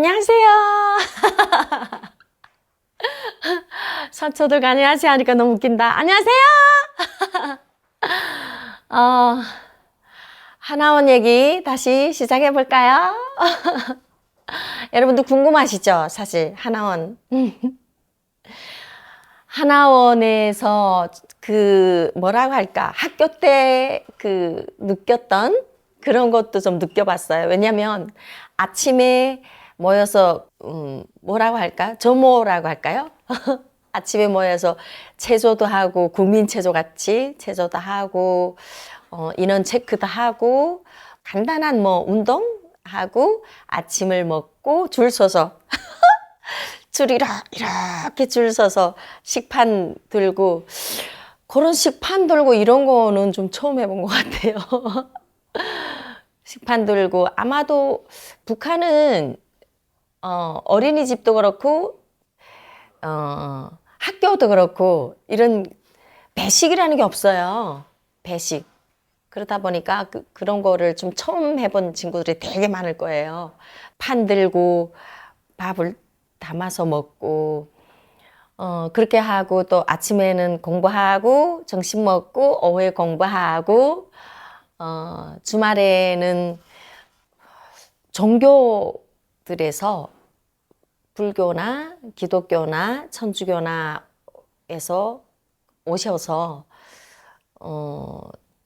안녕하세요. 서초들 안녕하세요 하니까 너무 웃긴다. 안녕하세요. 어, 하나원 얘기 다시 시작해 볼까요? 여러분도 궁금하시죠? 사실 하나원. 하나원에서 그 뭐라고 할까? 학교 때 그 느꼈던 그런 것도 좀 느껴봤어요. 왜냐면 아침에 모여서 뭐라고 할까? 조모라고 할까요? 아침에 모여서 체조도 하고 국민체조 같이 체조도 하고 인원 체크도 하고 간단한 뭐 운동하고 아침을 먹고 줄 서서 이렇게 줄 서서 식판 들고 그런 식판 들고 이런 거는 좀 처음 해본 것 같아요. 식판 들고 아마도 북한은 어린이집도 그렇고 학교도 그렇고 이런 배식이라는 게 없어요. 배식. 그러다 보니까 그런 거를 좀 처음 해본 친구들이 되게 많을 거예요. 판 들고 밥을 담아서 먹고 그렇게 하고 또 아침에는 공부하고 점심 먹고 오후에 공부하고 주말에는 종교들에서 불교나 기독교나 천주교나 에서 오셔서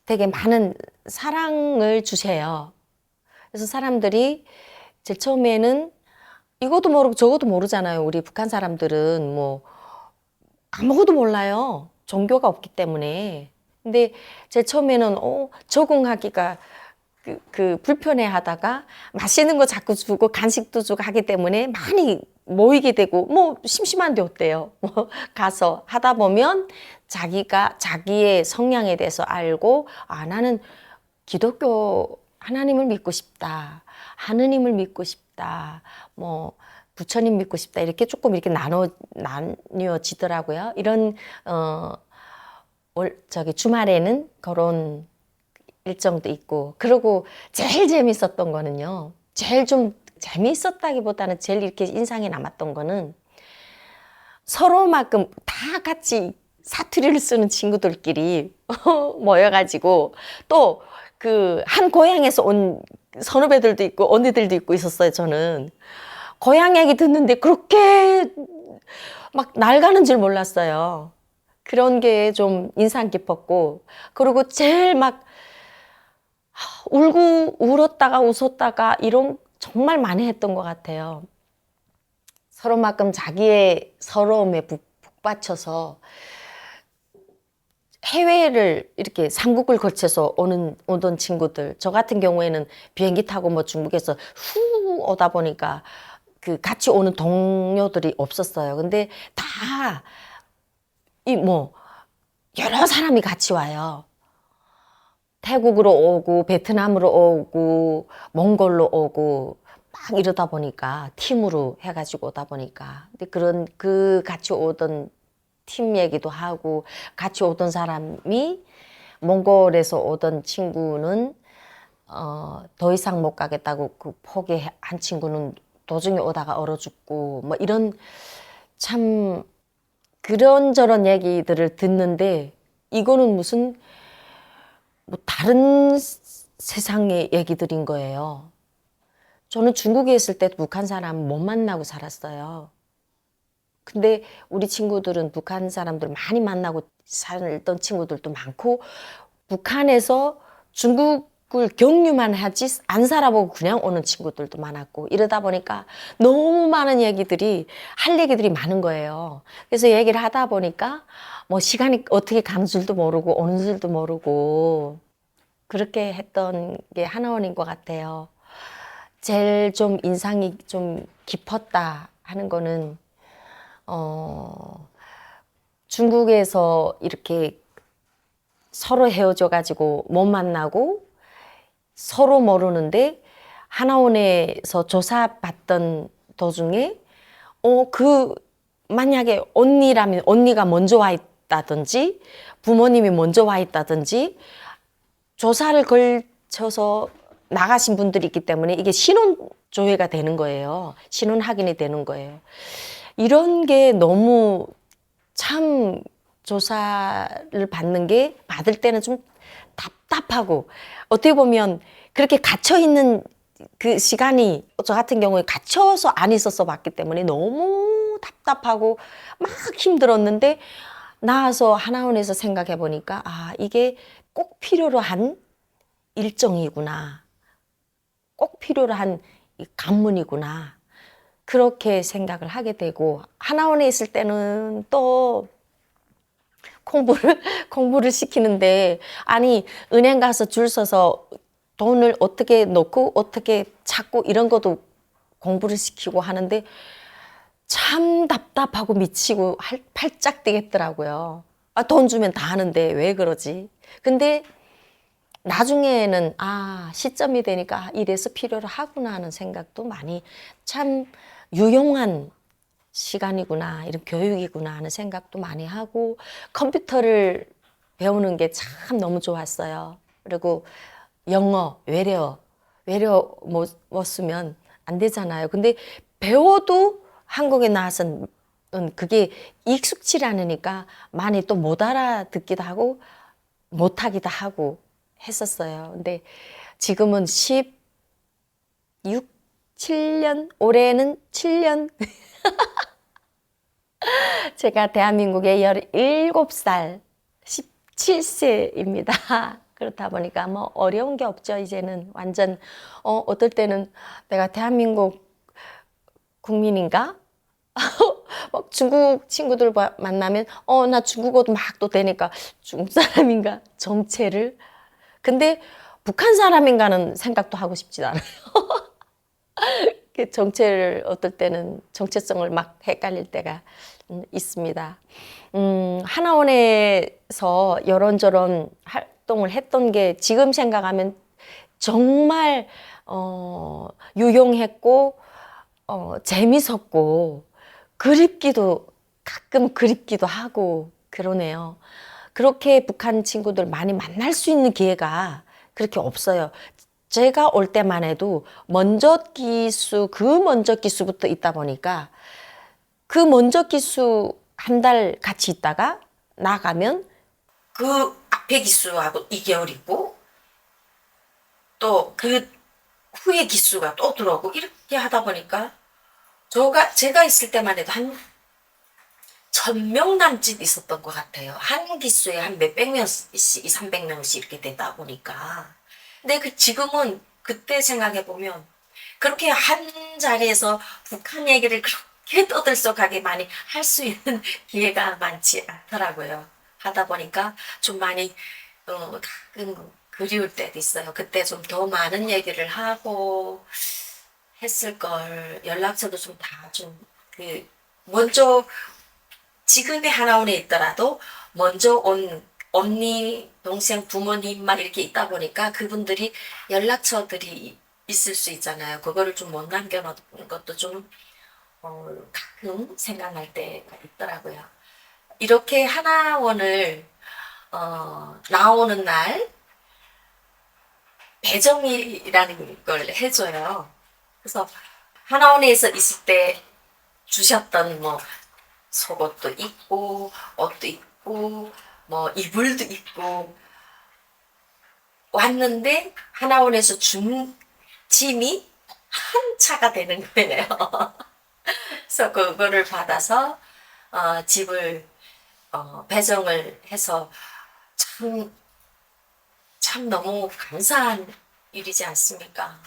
되게 많은 사랑을 주세요. 그래서 사람들이 제일 처음에는 이것도 모르고 저것도 모르잖아요. 우리 북한 사람들은 뭐 아무것도 몰라요. 종교가 없기 때문에. 근데 제일 처음에는 적응하기가 불편해 하다가 맛있는 거 자꾸 주고 간식도 주고 하기 때문에 많이 모이게 되고 뭐 심심한데 어때요? 뭐 가서 하다 보면 자기가 자기의 성향에 대해서 알고 나는 기독교 하나님을 믿고 싶다. 하느님을 믿고 싶다. 뭐 부처님 믿고 싶다. 이렇게 조금 이렇게 나뉘어지더라고요. 이런 주말에는 그런 일정도 있고. 그리고 제일 재밌었던 거는요. 제일 좀 재밌었다기보다는 제일 이렇게 인상에 남았던 거는 서로만큼 다 같이 사투리를 쓰는 친구들끼리 모여가지고 또 그 한 고향에서 온 선후배들도 있고 언니들도 있고 있었어요. 저는 고향 얘기 듣는데 그렇게 막 날가는 줄 몰랐어요. 그런 게 좀 인상 깊었고, 그리고 제일 막 울고 울었다가 웃었다가 이런 정말 많이 했던 것 같아요. 서로만큼 자기의 서러움에 북받쳐서 해외를 이렇게 삼국을 거쳐서 오던 친구들, 저 같은 경우에는 비행기 타고 뭐 중국에서 후 오다 보니까 그 같이 오는 동료들이 없었어요. 근데 다 여러 사람이 같이 와요. 태국으로 오고 베트남으로 오고 몽골로 오고 막 이러다 보니까 팀으로 해가지고 오다 보니까 근데 같이 오던 팀 얘기도 하고 같이 오던 사람이 몽골에서 오던 친구는 더 이상 못 가겠다고 그 포기한 친구는 도중에 오다가 얼어 죽고 뭐 이런 참 그런저런 얘기들을 듣는데 이거는 무슨 뭐 다른 세상의 얘기들인 거예요. 저는 중국에 있을 때 북한 사람 못 만나고 살았어요. 근데 우리 친구들은 북한 사람들 많이 만나고 살던 친구들도 많고 북한에서 중국을 경유만 하지 안 살아보고 그냥 오는 친구들도 많았고 이러다 보니까 너무 많은 할 얘기들이 많은 거예요. 그래서 얘기를 하다 보니까 뭐 시간이 어떻게 가는 줄도 모르고 오는 줄도 모르고 그렇게 했던 게 하나원인 것 같아요. 제일 좀 인상이 좀 깊었다 하는 거는 중국에서 이렇게 서로 헤어져 가지고 못 만나고 서로 모르는데 하나원에서 조사받던 도중에 만약에 언니라면 언니가 먼저 와 있다든지 부모님이 먼저 와 있다든지 조사를 걸쳐서 나가신 분들이 있기 때문에 이게 신원조회가 되는 거예요. 신원 확인이 되는 거예요. 이런 게 너무 참 조사를 받을 때는 좀 답답하고, 어떻게 보면 그렇게 갇혀 있는 그 시간이 저 같은 경우에 갇혀서 안 있었어 봤기 때문에 너무 답답하고 막 힘들었는데, 나와서 하나원에서 생각해 보니까 아, 이게 꼭 필요로 한 일정이구나. 꼭 필요로 한 관문이구나. 그렇게 생각을 하게 되고, 하나원에 있을 때는 또 공부를 시키는데, 아니, 은행 가서 줄 서서 돈을 어떻게 넣고 어떻게 찾고 이런 것도 공부를 시키고 하는데 참 답답하고 미치고 팔짝 뛰겠더라고요. 아, 돈 주면 다 하는데 왜 그러지? 근데 나중에는 아, 시점이 되니까 이래서 필요로 하구나 하는 생각도 많이, 참 유용한 시간이구나, 이런 교육이구나 하는 생각도 많이 하고, 컴퓨터를 배우는 게 참 너무 좋았어요. 그리고 영어, 외래어 못 쓰면 안 되잖아요. 근데 배워도 한국에 나와서는 그게 익숙치 않으니까 많이 또 못 알아듣기도 하고 못하기도 하고 했었어요. 근데 지금은 7년, 올해는 7년 제가 대한민국에 17살, 17세입니다. 그렇다 보니까 뭐 어려운 게 없죠. 이제는 완전 어떨 때는 내가 대한민국 국민인가? 막 중국 친구들 만나면 나 중국어도 막 또 되니까 중국 사람인가? 정체를. 근데 북한 사람인가는 생각도 하고 싶지 않아요. 그 정체를 어떨 때는 정체성을 막 헷갈릴 때가 있습니다. 하나원에서 이런저런 활동을 했던 게 지금 생각하면 정말 유용했고 재밌었고 가끔 그립기도 하고 그러네요. 그렇게 북한 친구들 많이 만날 수 있는 기회가 그렇게 없어요. 제가 올 때만 해도 그 먼저 기수부터 있다 보니까 그 먼저 기수 한 달 같이 있다가 나가면 그 앞에 기수하고 2개월 있고 또 그 후에 기수가 또 들어오고 이렇게 하다 보니까 제가 있을 때만 해도 한 1000명 남짓 있었던 것 같아요. 한 기수에 한 몇백 명씩, 2, 300명씩 이렇게 되다 보니까. 근데 지금은 그때 생각해 보면 그렇게 한 자리에서 북한 얘기를 그렇게 떠들썩하게 많이 할 수 있는 기회가 많지 않더라고요. 하다 보니까 좀 많이 가끔 그리울 때도 있어요. 그때 좀 더 많은 얘기를 하고 했을 걸. 연락처도 좀 다 먼저 지금의 하나원에 있더라도 먼저 온 언니, 동생, 부모님만 이렇게 있다 보니까 그분들이 연락처들이 있을 수 있잖아요. 그거를 좀 못 남겨놓은 것도 좀 가끔 생각날 때가 있더라고요. 이렇게 하나원을 나오는 날 배정이라는 걸 해줘요. 그래서 하나원에서 있을 때 주셨던 뭐 속옷도 입고 옷도 입고 뭐 이불도 입고 왔는데 하나원에서 준 짐이 한 차가 되는 거예요. 그래서 그거를 받아서 집을 배정을 해서 참 너무 감사한 일이지 않습니까?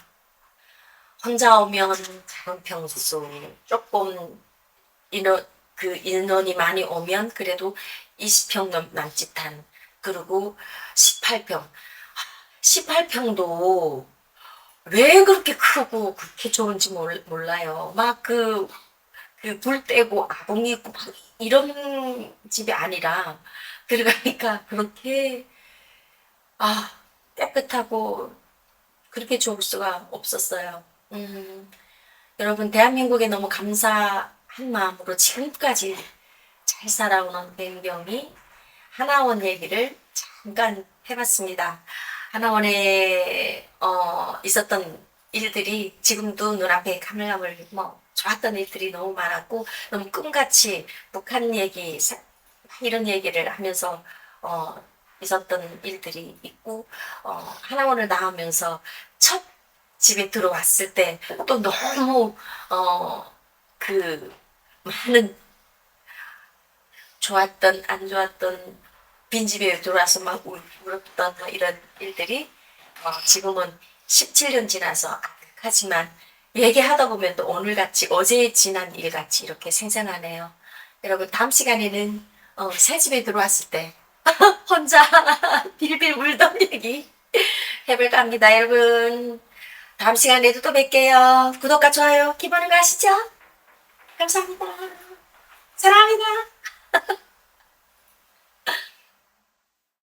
혼자 오면 작은 평수, 조금 인원이 많이 오면 그래도 20평 남짓한, 그리고 18평. 18평도 왜 그렇게 크고 그렇게 좋은지 몰라요. 막 불 떼고 아궁 있고 막 이런 집이 아니라 들어가니까 그렇게 깨끗하고 그렇게 좋을 수가 없었어요. 여러분, 대한민국에 너무 감사한 마음으로 지금까지 잘 살아오는 뱅병이 하나원 얘기를 잠깐 해봤습니다. 하나원에 있었던 일들이 지금도 눈앞에 가물가물 뭐 좋았던 일들이 너무 많았고 너무 꿈같이 북한 얘기 이런 얘기를 하면서 어, 있었던 일들이 있고 하나원을 나오면서 첫 집에 들어왔을 때 또 너무 그 많은 좋았던 안 좋았던 빈집에 들어와서 막 울었던 뭐 이런 일들이 지금은 17년 지나서 아득하지만 얘기하다 보면 또 오늘같이 어제 지난 일같이 이렇게 생생하네요. 여러분 다음 시간에는 새 집에 들어왔을 때 혼자 빌빌 울던 얘기 해볼까 합니다. 여러분 다음 시간에도 또 뵐게요. 구독과 좋아요 기본인 거 아시죠? 감사합니다. 사랑합니다.